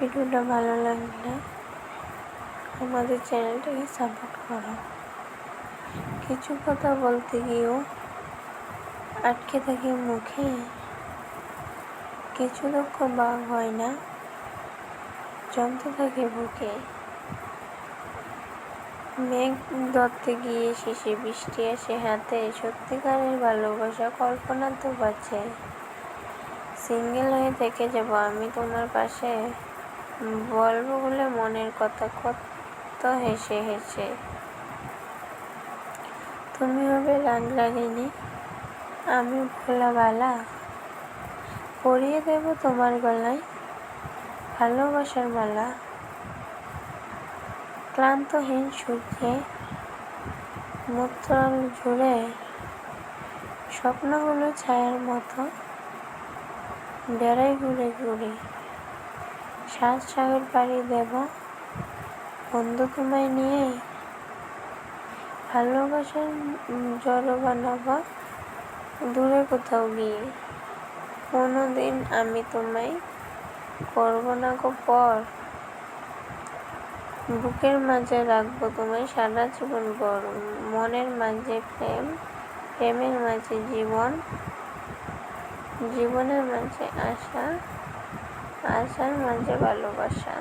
ভিডিওটা ভালো লাগলে আমাদের চ্যানেলটাকে সাপোর্ট করো। কিছু কথা বলতে গিয়েও আটকে থাকে মুখে, কিছু দুঃখ ভাগ হয় না, জমতে থাকে বুকে। মেঘ ধরতে গিয়ে শেষে বৃষ্টি আসে হাতে, সত্যিকারের ভালোবাসা কল্পনা তো বাঁচে। সিঙ্গেল হয়ে থেকে যাব আমি তোমার পাশে, বলবো বলে মনের কথা কত হেসে হেসে। তুমি হবে রাগ রাগিনী, আমি ভোলা বালা, পরিয়ে দেব তোমার গলায় ভালোবাসার মালা। ক্লান্তহীন সূর্যে মুক্তোর জুড়ে স্বপ্নগুলো ছায়ার মতো বেড়াই ঘুরে ঘুরে। সাত সাগর পাড়ি দেব বন্ধু তোমায় নিয়ে, ভালোবাসার জড়ো বানাবো দূরে কোথাও গিয়ে। কোনোদিন আমি তোমায় করব না গো পর, বুকের মাঝে রাখবো তোমায় সারা জীবন ভর। মনের মাঝে প্রেম, প্রেমের মাঝে জীবন, জীবনের মাঝে আশা, আশার মাঝে ভালোবাসা।